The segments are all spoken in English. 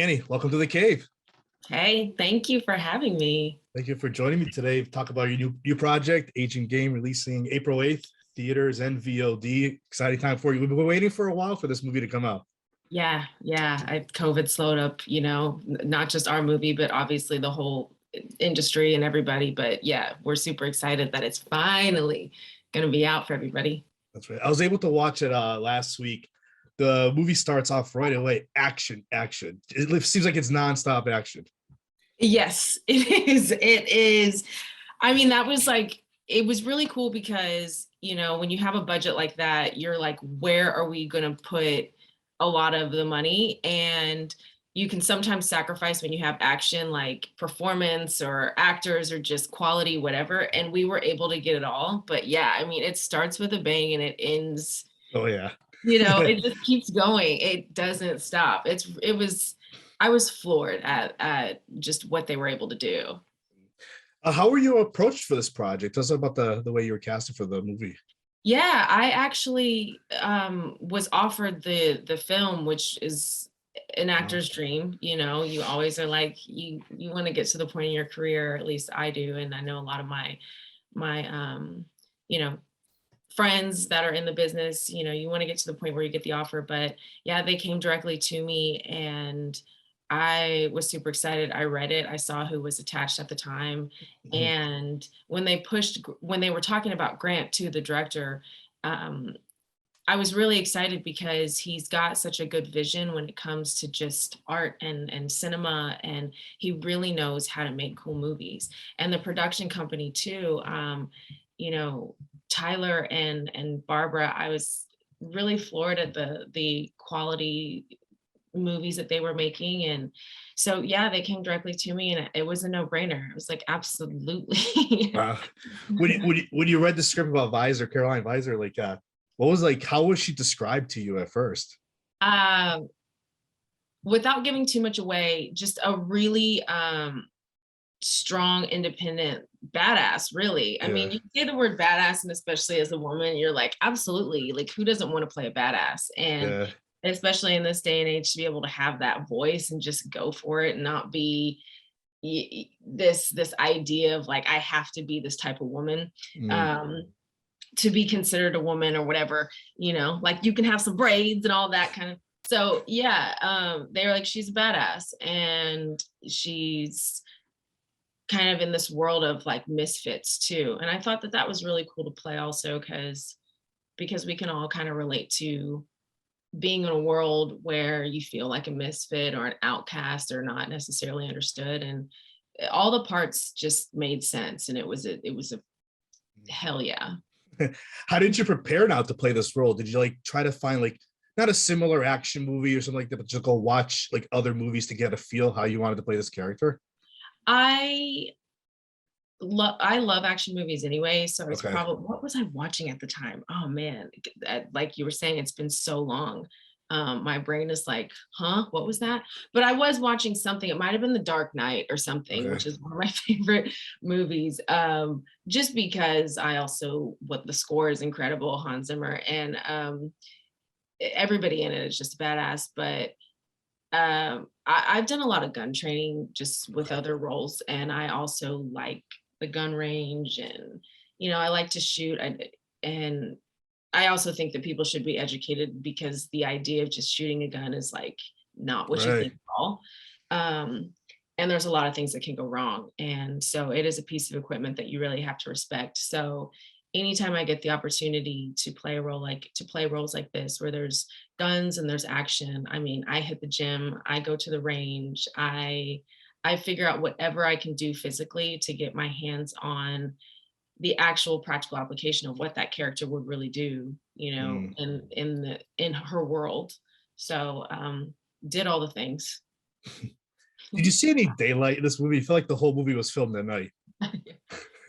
Annie, welcome to the cave. Hey, thank you for having me. Thank you for joining me today to talk about your new project, Agent Game, releasing April 8th, theaters and VOD. Exciting time for you. We've been waiting for a while for this movie to come out. Yeah. COVID slowed up, not just our movie, but obviously the whole industry and everybody. But yeah, we're super excited that it's finally going to be out for everybody. That's right. I was able to watch it last week. The movie starts off right away. Action. It seems like it's nonstop action. Yes, it is. It is. I mean, it was really cool because, when you have a budget like that, you're like, where are we going to put a lot of the money? And you can sometimes sacrifice when you have action, like performance or actors or just quality, whatever. And we were able to get it all. But yeah, I mean, it starts with a bang and it ends. Oh yeah. It just keeps going. It doesn't stop. I was floored at just what they were able to do. How were you approached for this project? Tell us about the way you were casted for the movie. Yeah, I actually was offered the film, which is an actor's dream. You always are like, you want to get to the point in your career, at least I do. And I know a lot of my you know, friends that are in the business, you want to get to the point where you get the offer. But yeah, they came directly to me and I was super excited. I read it. I saw who was attached at the time. And when they were talking about Grant too, the director, I was really excited because he's got such a good vision when it comes to just art and cinema, and he really knows how to make cool movies. And the production company too, Tyler and Barbara, I was really floored at the quality movies that they were making. And so yeah, they came directly to me and it was a no-brainer. It was like, absolutely. When you read the script about Caroline Visser, like how was she described to you at first? Without giving too much away, just a really strong, independent badass, really. I mean, you say the word badass, and especially as a woman, you're like, absolutely, like who doesn't want to play a badass? And especially in this day and age, to be able to have that voice and just go for it and not be this idea of like, I have to be this type of woman to be considered a woman or whatever, like you can have some braids and all that kind of. So yeah, they were like, she's a badass and she's kind of in this world of like misfits too. And I thought that was really cool to play also because we can all kind of relate to being in a world where you feel like a misfit or an outcast or not necessarily understood. And all the parts just made sense. And it was a hell yeah. How did you prepare now to play this role? Did you like try to find like not a similar action movie or something like that, but just go watch like other movies to get a feel how you wanted to play this character? I love action movies anyway, so it's probably, what was I watching at the time? Oh man, like you were saying, it's been so long. My brain is like, what was that? But I was watching something. It might have been The Dark Knight or something, which is one of my favorite movies. Just because the score is incredible, Hans Zimmer, and everybody in it is just badass. But I've done a lot of gun training just with other roles, and I also like the gun range, and I like to shoot, and I also think that people should be educated because the idea of just shooting a gun is like not what you think at all. And there's a lot of things that can go wrong, and so it is a piece of equipment that you really have to respect. So anytime I get the opportunity to play roles like this where there's guns and there's action, I mean, I hit the gym, I go to the range, I figure out whatever I can do physically to get my hands on the actual practical application of what that character would really do, in her world. So did all the things. Did you see any daylight in this movie? I feel like the whole movie was filmed at night.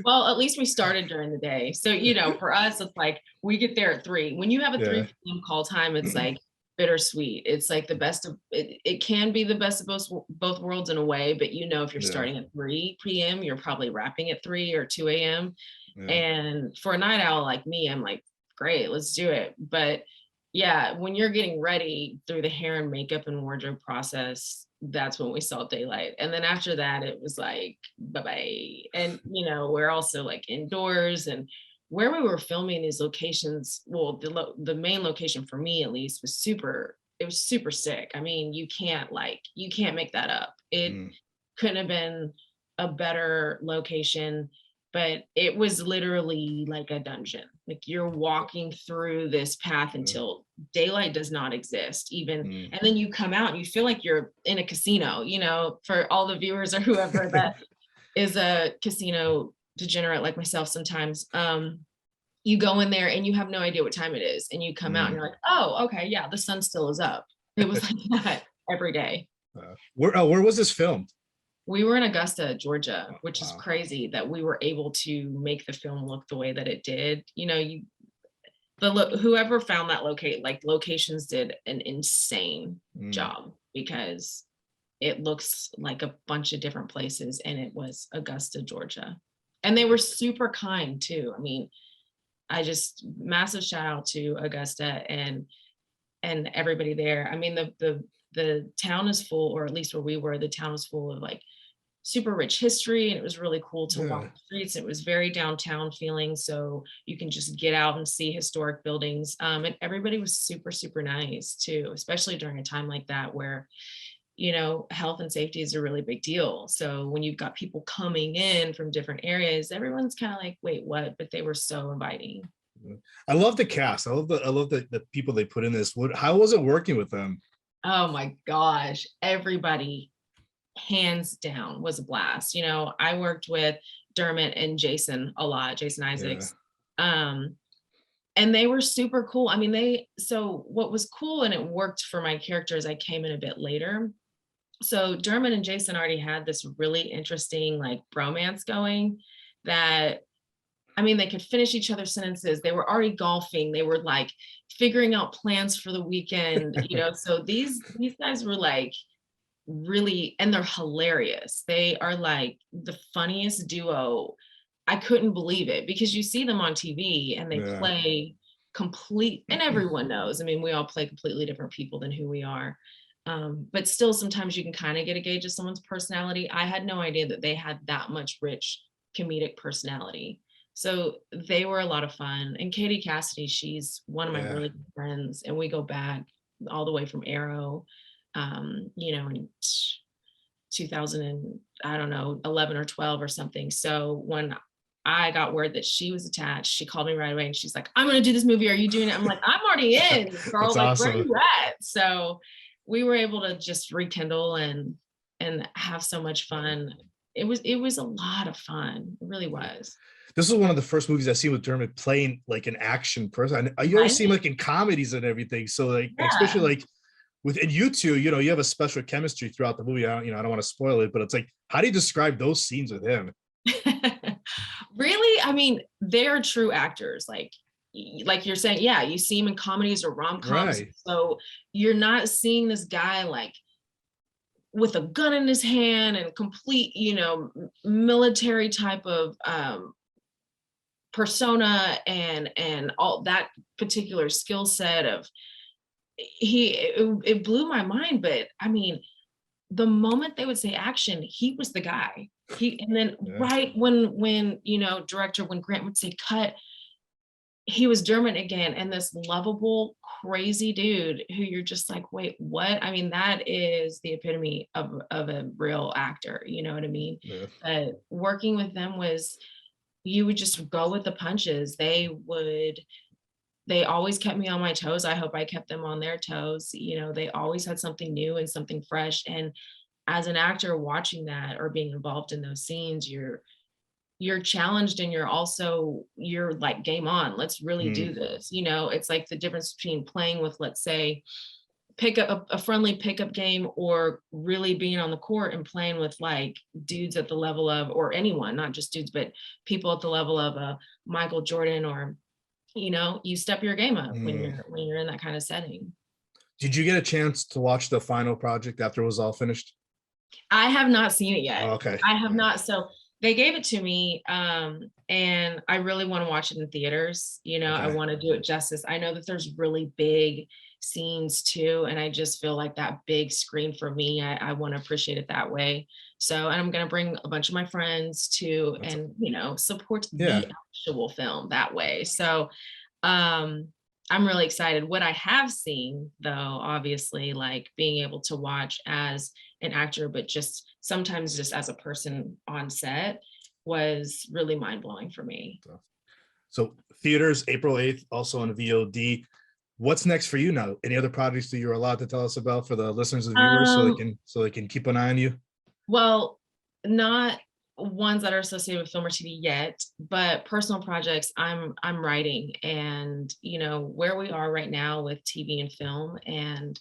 Well, at least we started during the day. So, for us, it's like we get there at 3. When you have a 3 p.m. call time, it's like bittersweet. It's like the best of it. It can be the best of both worlds in a way, but if you're starting at 3 p.m., you're probably wrapping at 3 or 2 a.m. And for a night owl like me, I'm like, great, let's do it. But yeah, when you're getting ready through the hair and makeup and wardrobe process, that's when we saw daylight. And then after that, it was like, bye-bye. And, we're also like indoors, and where we were filming these locations, well, the main location for me at least was super sick. I mean, you can't make that up. It couldn't have been a better location, but it was literally like a dungeon. Like you're walking through this path until daylight does not exist even. And then you come out and you feel like you're in a casino, for all the viewers or whoever that is a casino degenerate like myself sometimes. You go in there and you have no idea what time it is, and you come out and you're like, oh, okay, yeah, the sun still is up. It was like that every day. Where was this filmed? We were in Augusta, Georgia, which is crazy that we were able to make the film look the way that it did. Whoever found that locations did an insane job, because it looks like a bunch of different places, and it was Augusta, Georgia. And they were super kind too. I mean, massive shout out to Augusta and everybody there. I mean, the town is full, or at least where we were, the town was full of like super rich history, and it was really cool to walk the streets. It was very downtown feeling, so you can just get out and see historic buildings. And everybody was super, super nice too, especially during a time like that where, health and safety is a really big deal. So when you've got people coming in from different areas, everyone's kind of like, wait, what? But they were so inviting. I love the cast. I love the people they put in this. How was it working with them? Oh my gosh, everybody, hands down, was a blast. I worked with Dermot and Jason a lot, Jason Issacs. And they were super cool. I mean, so what was cool, and it worked for my characters, I came in a bit later. So Dermot and Jason already had this really interesting like bromance going that, I mean, they could finish each other's sentences. They were already golfing. They were like figuring out plans for the weekend, so these guys were like really, and they're hilarious. They are like the funniest duo. I couldn't believe it, because you see them on TV and they play and everyone knows, I mean, we all play completely different people than who we are. But still, sometimes you can kind of get a gauge of someone's personality. I had no idea that they had that much rich comedic personality. So they were a lot of fun. And Katie Cassidy, she's one of my really good friends, and we go back all the way from Arrow, in 2000 and I don't know, 11 or 12 or something. So when I got word that she was attached, she called me right away and she's like, I'm going to do this movie. Are you doing it? I'm like, I'm already in, girl. That's like, awesome. Where are you at? So we were able to just rekindle and have so much fun. It was a lot of fun. It really was. This is one of the first movies I've seen with Dermot playing like an action person. You always see him like in comedies and everything. So like, especially like and you two, you have a special chemistry throughout the movie. I don't want to spoil it, but it's like, how do you describe those scenes with him? Really? I mean, they're true actors. Like you're saying, yeah, you see him in comedies or rom-coms. Right. So you're not seeing this guy like with a gun in his hand and complete, military type of persona and all that particular skill set of it blew my mind. But I mean, the moment they would say action, he was the guy. And then right when director, when Grant would say cut, he was Dermot again, and this lovable, crazy dude who you're just like, wait, what? I mean, that is the epitome of a real actor, you know what I mean? Working with them was, you would just go with the punches. They always kept me on my toes. I hope I kept them on their toes. They always had something new and something fresh. And as an actor watching that or being involved in those scenes, you're challenged, and you're like, game on, let's really do this. It's like the difference between playing with, let's say, pick up a friendly pickup game, or really being on the court and playing with like dudes at the level of, or anyone, not just dudes, but people at the level of a Michael Jordan, or you step your game up when you're in that kind of setting. Did you get a chance to watch the final project after it was all finished? I have not seen it yet. Oh, okay. I have not. So They gave it to me, and I really want to watch it in theaters. You know, I Okay. want to do it justice. I know that there's really big scenes too, and I just feel like that big screen for me, I want to appreciate it that way. So, and I'm gonna bring a bunch of my friends too, That's and support yeah. the actual film that way. So, um, I'm really excited. What I have seen, though, obviously, like being able to watch as an actor, but just sometimes just as a person on set was really mind blowing for me. So theaters, April 8th, also on VOD. What's next for you now? Any other projects that you're allowed to tell us about for the listeners and viewers so they can keep an eye on you? Well, not ones that are associated with film or TV yet, but personal projects I'm writing, and where we are right now with TV and film and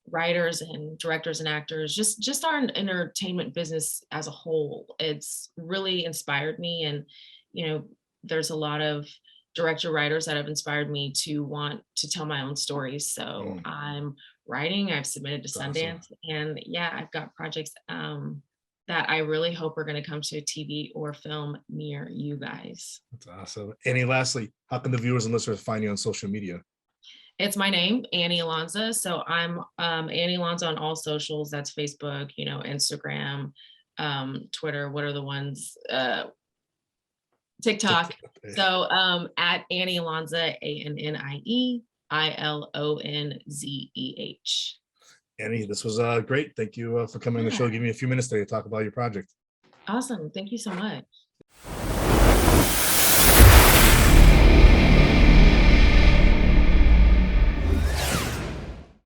writers and directors and actors, just our entertainment business as a whole. It's really inspired me, and you know, there's a lot of director writers that have inspired me to want to tell my own stories. So I'm writing, I've submitted to That's awesome. Sundance, and yeah, I've got projects that I really hope are going to come to TV or film near you guys. That's awesome. Annie, lastly, how can the viewers and listeners find you on social media? It's my name, Annie Ilonzeh. So I'm Annie Ilonzeh on all socials. That's Facebook, Instagram, Twitter. What are the ones? TikTok. So at Annie Ilonzeh, ANnieILONZEH. Annie, this was great. Thank you for coming on the show. Give me a few minutes today to talk about your project. Awesome. Thank you so much.